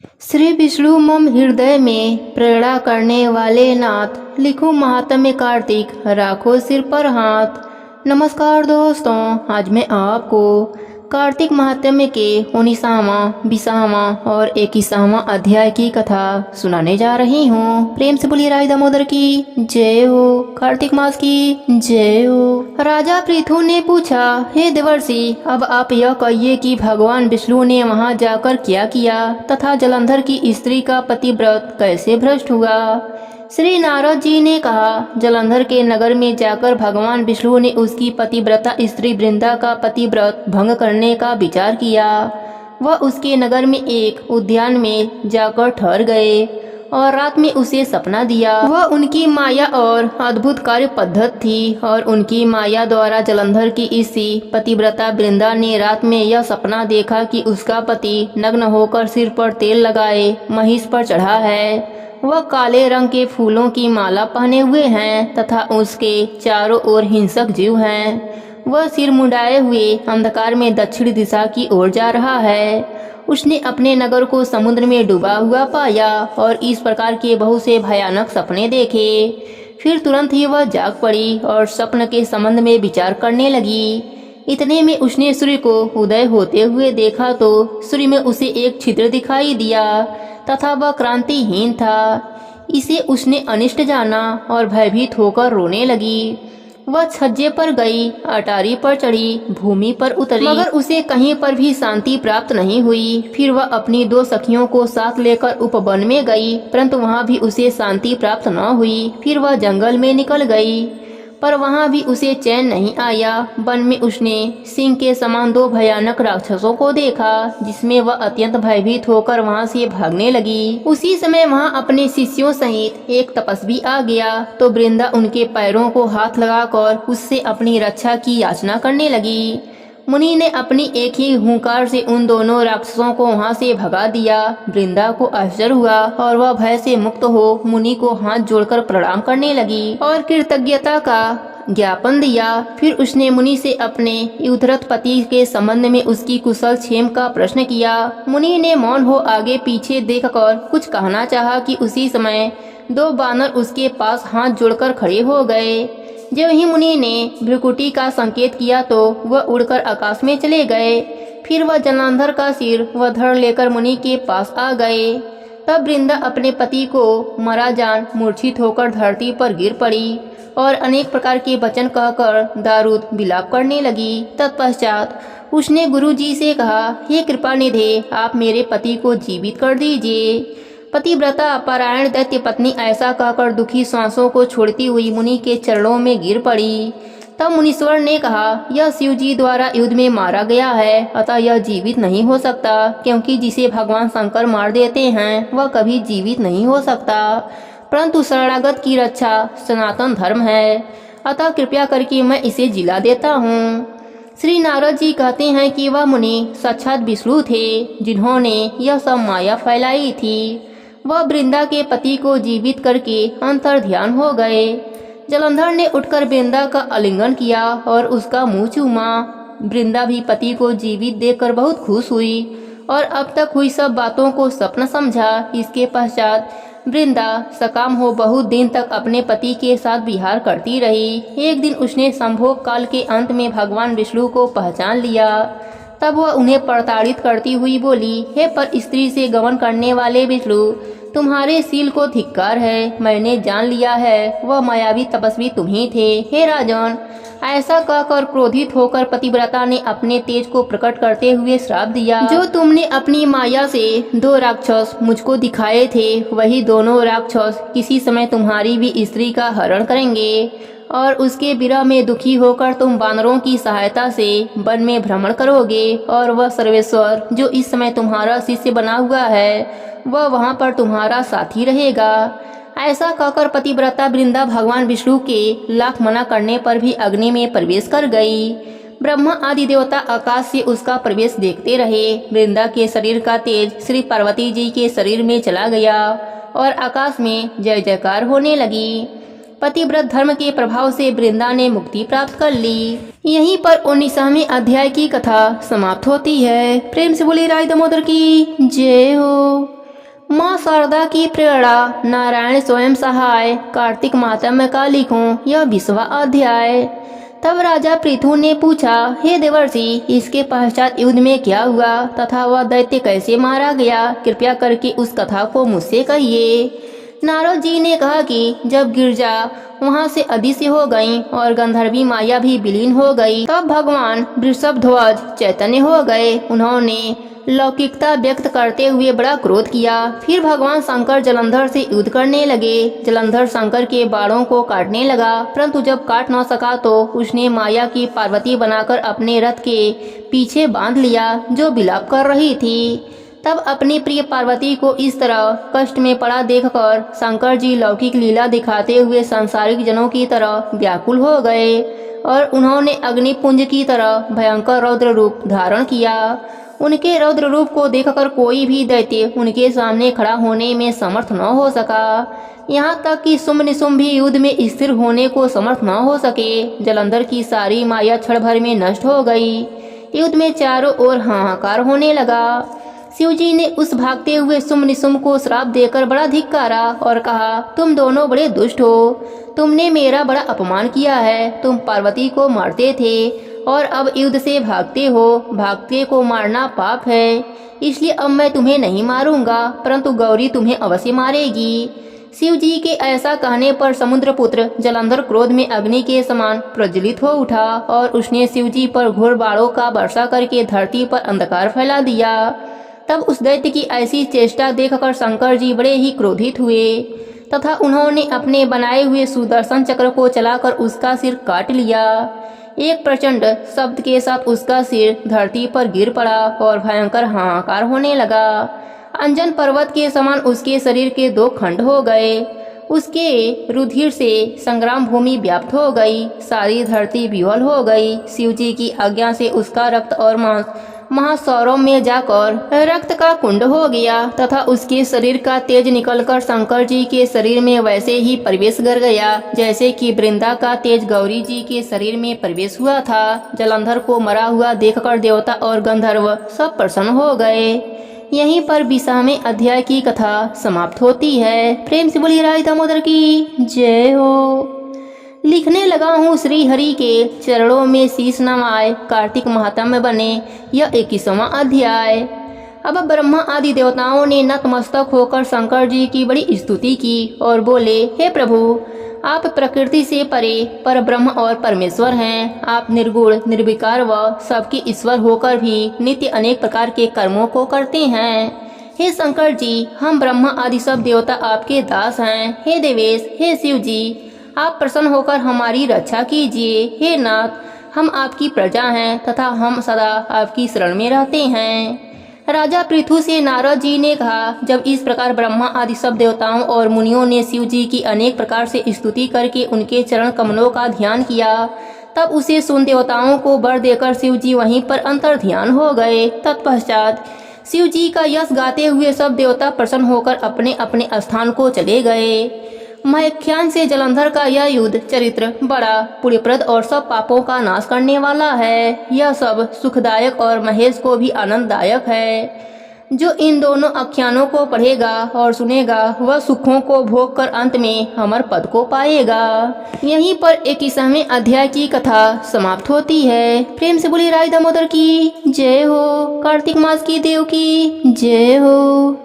श्री विष्णु मम हृदय में प्रेरणा करने वाले नाथ, लिखो महात्म्य कार्तिक, राखो सिर पर हाथ। नमस्कार दोस्तों, आज मैं आपको कार्तिक महात्म्य के 19वां, 20वां और 21वां अध्याय की कथा सुनाने जा रही हूँ। प्रेम से बोलिए राय दामोदर की जय हो, कार्तिक मास की जय हो। राजा पृथु ने पूछा, हे देवर्षि, अब आप यह कहिए कि भगवान विष्णु ने वहाँ जाकर क्या किया तथा जलंधर की स्त्री का पतिव्रत कैसे भ्रष्ट हुआ। श्री नारद जी ने कहा, जलंधर के नगर में जाकर भगवान विष्णु ने उसकी पतिव्रता स्त्री वृंदा का पतिव्रत भंग करने का विचार किया। वह उसके नगर में एक उद्यान में जाकर ठहर गए और रात में उसे सपना दिया। वह उनकी माया और अद्भुत कार्य पद्धत थी और उनकी माया द्वारा जलंधर की इसी पतिव्रता वृंदा ने रात में यह सपना देखा कि उसका पति नग्न होकर सिर पर तेल लगाए महिष पर चढ़ा है। वह काले रंग के फूलों की माला पहने हुए हैं तथा उसके चारों ओर हिंसक जीव हैं। वह सिर मुंडाए हुए अंधकार में दक्षिण दिशा की ओर जा रहा है। उसने अपने नगर को समुद्र में डूबा हुआ पाया और इस प्रकार के बहुत से भयानक सपने देखे। फिर तुरंत ही वह जाग पड़ी और स्वप्न के संबंध में विचार करने लगी। इतने में उसने सूर्य को उदय होते हुए देखा तो सूर्य में उसे एक छिद्र दिखाई दिया तथा वह क्रांतिहीन था। इसे उसने अनिष्ट जाना और भयभीत होकर रोने लगी। वह छज्जे पर गई, अटारी पर चढ़ी, भूमि पर उतरी, मगर उसे कहीं पर भी शांति प्राप्त नहीं हुई। फिर वह अपनी दो सखियों को साथ लेकर उपवन में गई, परंतु वहाँ भी उसे शांति प्राप्त न हुई। फिर वह जंगल में निकल गई, पर वहाँ भी उसे चैन नहीं आया। वन में उसने सिंह के समान दो भयानक राक्षसों को देखा, जिसमें वह अत्यंत भयभीत होकर वहाँ से भागने लगी। उसी समय वहाँ अपने शिष्यों सहित एक तपस्वी आ गया तो वृंदा उनके पैरों को हाथ लगाकर उससे अपनी रक्षा की याचना करने लगी। मुनि ने अपनी एक ही हुंकार से उन दोनों राक्षसों को वहां से भगा दिया। वृंदा को आश्चर्य हुआ और वह भय से मुक्त हो मुनि को हाथ जोड़कर प्रणाम करने लगी और कृतज्ञता का ज्ञापन दिया। फिर उसने मुनि से अपने युद्धरत पति के संबंध में उसकी कुशल क्षेम का प्रश्न किया। मुनि ने मौन हो आगे पीछे देखकर कुछ कहना चाहा कि उसी समय दो बानर उसके पास हाथ जोड़कर खड़े हो गए। जब ही मुनि ने भ्रुकुटी का संकेत किया तो वह उड़कर आकाश में चले गए। फिर वह जलंधर का सिर व धड़ लेकर मुनि के पास आ गए। तब वृंदा अपने पति को मरा जान मूर्छित होकर धरती पर गिर पड़ी और अनेक प्रकार के वचन कहकर दारुद विलाप करने लगी। तत्पश्चात उसने गुरु जी से कहा, हे कृपा निधे, आप मेरे पति को जीवित कर दीजिए। पतिव्रता परायण दैत्य पत्नी ऐसा कहकर दुखी श्वासों को छोड़ती हुई मुनि के चरणों में गिर पड़ी। तब मुनीश्वर ने कहा, यह शिव जी द्वारा युद्ध में मारा गया है, अतः यह जीवित नहीं हो सकता, क्योंकि जिसे भगवान शंकर मार देते हैं वह कभी जीवित नहीं हो सकता। परंतु शरणागत की रक्षा सनातन धर्म है, अतः कृपया करके मैं इसे जिला देता हूँ। श्री नारद जी कहते हैं कि वह मुनि साक्षात विष्णु थे, जिन्होंने यह सब माया फैलाई थी। वह वृंदा के पति को जीवित करके अंतर ध्यान हो गए। जलंधर ने उठकर वृंदा का आलिंगन किया और उसका मुंह चूमा। वृंदा भी पति को जीवित देखकर बहुत खुश हुई और अब तक हुई सब बातों को स्वप्न समझा। इसके पश्चात वृंदा सकाम हो बहुत दिन तक अपने पति के साथ विहार करती रही। एक दिन उसने संभोग काल के अंत में भगवान विष्णु को पहचान लिया। तब वह उन्हें प्रताड़ित करती हुई बोली, हे पर स्त्री से गमन करने वाले विष्णु, तुम्हारे शील को धिक्कार है। मैंने जान लिया है वह मायावी तपस्वी तुम ही थे। हे राजन, ऐसा कहकर क्रोधित होकर पतिव्रता ने अपने तेज को प्रकट करते हुए श्राप दिया, जो तुमने अपनी माया से दो राक्षस मुझको दिखाए थे, वही दोनों राक्षस किसी समय तुम्हारी भी स्त्री का हरण करेंगे और उसके विरह में दुखी होकर तुम बानरों की सहायता से वन में भ्रमण करोगे और वह सर्वेश्वर जो इस समय तुम्हारा शिष्य बना हुआ है वह वहाँ पर तुम्हारा साथी रहेगा। ऐसा कहकर पतिव्रता वृंदा भगवान विष्णु के लाख मना करने पर भी अग्नि में प्रवेश कर गई। ब्रह्मा आदि देवता आकाश से उसका प्रवेश देखते रहे। वृंदा के शरीर का तेज श्री पार्वती जी के शरीर में चला गया और आकाश में जय जयकार होने लगी। पतिव्रत धर्म के प्रभाव से वृंदा ने मुक्ति प्राप्त कर ली। यहीं पर 19वें अध्याय की कथा समाप्त होती है। प्रेम से बोले राय दामोदर की जय हो। शारदा की प्रेरणा, नारायण स्वयं सहाय, कार्तिक माहात्म्य का लिखूं यह 20वां अध्याय। तब राजा पृथु ने पूछा, हे देवर्षि, इसके पश्चात युद्ध में क्या हुआ तथा वह दैत्य कैसे मारा गया? कृपया करके उस कथा को मुझसे कहिए। नारद जी ने कहा कि जब गिरजा वहां से अदृश्य हो गईं और गंधर्वी माया भी विलीन हो गई, तब भगवान वृषभध्वज चैतन्य हो गए। उन्होंने लौकिकता व्यक्त करते हुए बड़ा क्रोध किया। फिर भगवान शंकर जलंधर से युद्ध करने लगे। जलंधर शंकर के बाणों को काटने लगा, परंतु जब काट न सका तो उसने माया की पार्वती बनाकर अपने रथ के पीछे बांध लिया, जो विलाप कर रही थी। तब अपनी प्रिय पार्वती को इस तरह कष्ट में पड़ा देखकर शंकर जी लौकिक लीला दिखाते हुए सांसारिक जनों की तरह व्याकुल हो गए और उन्होंने अग्निपुंज की तरह भयंकर रौद्र रूप धारण किया। उनके रौद्र रूप को देखकर कोई भी दैत्य उनके सामने खड़ा होने में समर्थ न हो सका। यहाँ तक कि शुंभ निशुंभ भी युद्ध में स्थिर होने को समर्थ न हो सके। जलंधर की सारी माया क्षण भर में नष्ट हो गई। युद्ध में चारों ओर हाहाकार होने लगा। शिवजी ने उस भागते हुए शुंभ निशुंभ को श्राप देकर बड़ा धिक्कारा और कहा, तुम दोनों बड़े दुष्ट हो। तुमने मेरा बड़ा अपमान किया है। तुम पार्वती को मारते थे और अब युद्ध से भागते हो। भागते को मारना पाप है, इसलिए अब मैं तुम्हें नहीं मारूंगा, परंतु गौरी तुम्हें अवश्य मारेगी। शिव जी के ऐसा कहने पर समुद्रपुत्र जलंधर क्रोध में अग्नि के समान प्रज्वलित हो उठा और उसने शिव जी पर घोर बाणों का वर्षा करके धरती पर अंधकार फैला दिया। तब उस दैत्य की ऐसी चेष्टा देखकर शंकर जी बड़े ही क्रोधित हुए तथा उन्होंने अपने बनाए हुए सुदर्शन चक्र को चलाकर उसका सिर काट लिया। एक प्रचंड शब्द के साथ उसका सिर धरती पर गिर पड़ा और भयंकर हाहाकार होने लगा। अंजन पर्वत के समान उसके शरीर के 2 खंड हो गए। उसके रुधिर से संग्राम भूमि व्याप्त हो गई। सारी धरती विह्वल हो गई। शिवजी की आज्ञा से उसका रक्त और मांस महासौरव में जाकर रक्त का कुंड हो गया तथा उसके शरीर का तेज निकलकर शंकर जी के शरीर में वैसे ही प्रवेश कर गया जैसे कि वृंदा का तेज गौरी जी के शरीर में प्रवेश हुआ था। जलंधर को मरा हुआ देखकर देवता और गंधर्व सब प्रसन्न हो गए। यहीं पर 20वें अध्याय की कथा समाप्त होती है। प्रेम से बोलिए राधे दामोदर की जय हो। लिखने लगा हूँ श्री हरि के चरणों में शीश नवाए, कार्तिक माहात्म्य बने यह 21वां अध्याय। अब ब्रह्मा आदि देवताओं ने नतमस्तक होकर शंकर जी की बड़ी स्तुति की और बोले, हे प्रभु, आप प्रकृति से परे पर ब्रह्म और परमेश्वर हैं। आप निर्गुण निर्विकार व सबके ईश्वर होकर भी नित्य अनेक प्रकार के कर्मों को करते हैं। हे शंकर जी, हम ब्रह्मा आदि सब देवता आपके दास हैं। हे देवेश, हे शिव जी, आप प्रसन्न होकर हमारी रक्षा कीजिए। हे नाथ, हम आपकी प्रजा हैं तथा हम सदा आपकी शरण में रहते हैं। राजा पृथु से नारद जी ने कहा, जब इस प्रकार ब्रह्मा आदि सब देवताओं और मुनियों ने शिव जी की अनेक प्रकार से स्तुति करके उनके चरण कमलों का ध्यान किया, तब उसे सुन देवताओं को वर देकर शिव जी वहीं पर अंतर ध्यान हो गए। तत्पश्चात शिव जी का यश गाते हुए सब देवता प्रसन्न होकर अपने अपने स्थान को चले गए। महेख्यान से जलंधर का यह युद्ध चरित्र बड़ा पुण्यप्रद और सब पापों का नाश करने वाला है। यह सब सुखदायक और महेश को भी आनंददायक है। जो इन दोनों आख्यानों को पढ़ेगा और सुनेगा वह सुखों को भोग कर अंत में अमर पद को पाएगा। यहीं पर 21वें अध्याय की कथा समाप्त होती है। प्रेम से बोलिए राधे दामोदर की जय हो। कार्तिक मास की देव की जय हो।